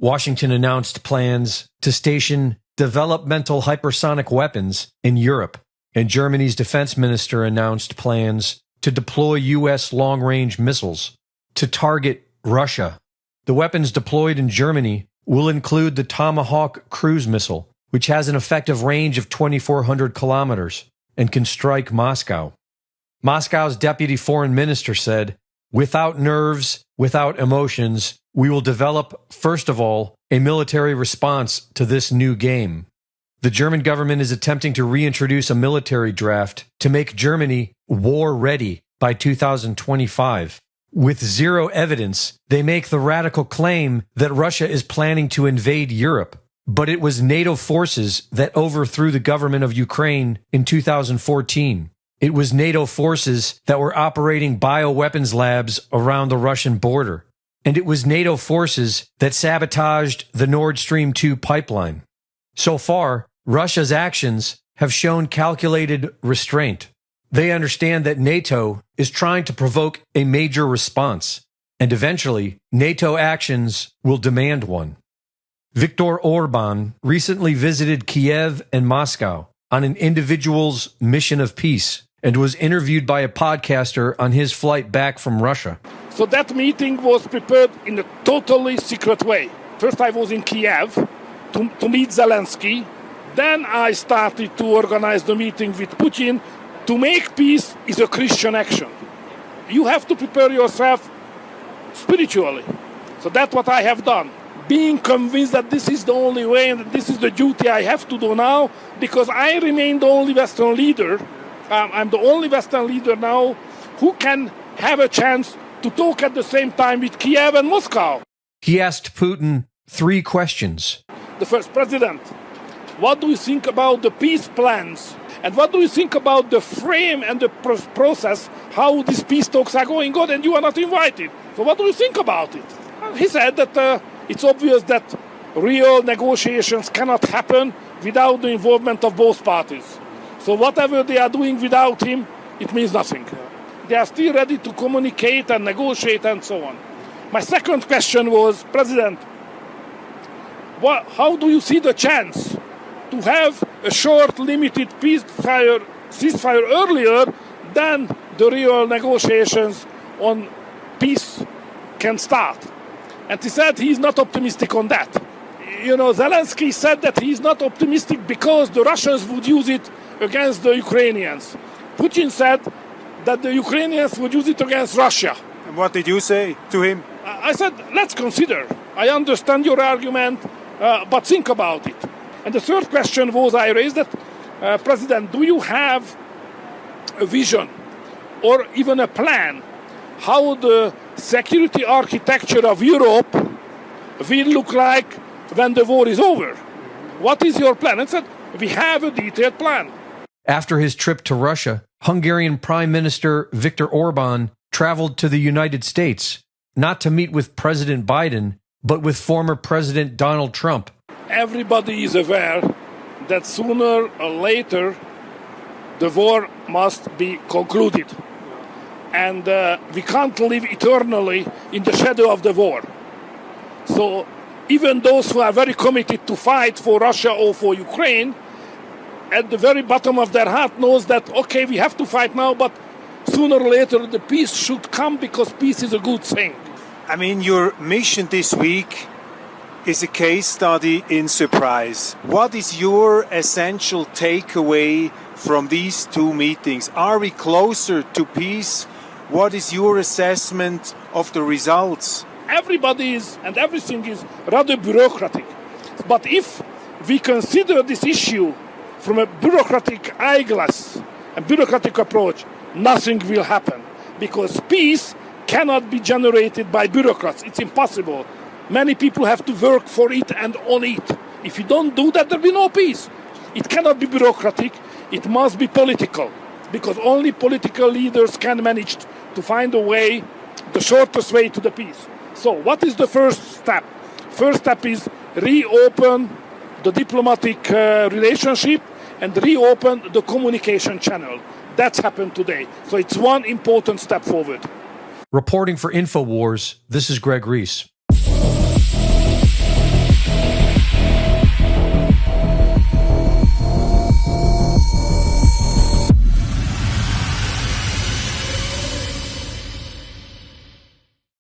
Washington announced plans to station developmental hypersonic weapons in Europe, and Germany's defense minister announced plans to deploy U.S. long-range missiles to target Russia. The weapons deployed in Germany will include the Tomahawk cruise missile, which has an effective range of 2,400 kilometers and can strike Moscow. Moscow's deputy foreign minister said, "Without nerves, without emotions, we will develop, first of all, a military response to this new game." The German government is attempting to reintroduce a military draft to make Germany war-ready by 2025. With zero evidence, they make the radical claim that Russia is planning to invade Europe, but it was NATO forces that overthrew the government of Ukraine in 2014. It was NATO forces that were operating bioweapons labs around the Russian border. And it was NATO forces that sabotaged the Nord Stream 2 pipeline. So far, Russia's actions have shown calculated restraint. They understand that NATO is trying to provoke a major response, and eventually, NATO actions will demand one. Viktor Orban recently visited Kiev and Moscow on an individual's mission of peace and was interviewed by a podcaster on his flight back from Russia. So that meeting was prepared in a totally secret way. First I was in Kiev to meet Zelensky. Then I started to organize the meeting with Putin. To make peace is a Christian action. You have to prepare yourself spiritually. So that's what I have done. Being convinced that this is the only way and that this is the duty I have to do now, because I remain the only Western leader. I'm the only Western leader now who can have a chance to talk at the same time with Kiev and Moscow. He asked Putin 3 questions. The first, President, what do you think about the peace plans? And what do you think about the frame and the process, how these peace talks are going on, and you are not invited? So what do you think about it? He said that it's obvious that real negotiations cannot happen without the involvement of both parties. So whatever they are doing without him, it means nothing. They are still ready to communicate and negotiate and so on. My second question was, President, how do you see the chance to have a short, limited ceasefire earlier than the real negotiations on peace can start? And he said he's not optimistic on that. You know, Zelensky said that he's not optimistic because the Russians would use it against the Ukrainians. Putin said that the Ukrainians would use it against Russia. And what did you say to him? I said, let's consider. I understand your argument, but think about it. And the third question was I raised that, President, do you have a vision or even a plan how the security architecture of Europe will look like when the war is over? What is your plan? And said, we have a detailed plan. After his trip to Russia, Hungarian Prime Minister Viktor Orban traveled to the United States, not to meet with President Biden, but with former President Donald Trump. Everybody is aware that sooner or later the war must be concluded. And we can't live eternally in the shadow of the war. So even those who are very committed to fight for Russia or for Ukraine, at the very bottom of their heart knows that, okay, we have to fight now, but sooner or later the peace should come because peace is a good thing. I mean, your mission this week is a case study in surprise. What is your essential takeaway from these 2 meetings? Are we closer to peace? What is your assessment of the results? Everybody is, and everything is rather bureaucratic. But if we consider this issue from a bureaucratic eyeglass, a bureaucratic approach, nothing will happen. Because peace cannot be generated by bureaucrats. It's impossible. Many people have to work for it and on it. If you don't do that, there will be no peace. It cannot be bureaucratic. It must be political. Because only political leaders can manage to find a way, the shortest way to the peace. So what is the first step? First step is reopen the diplomatic relationship and reopen the communication channel. That's happened today. So it's one important step forward. Reporting for Infowars, this is Greg Reese.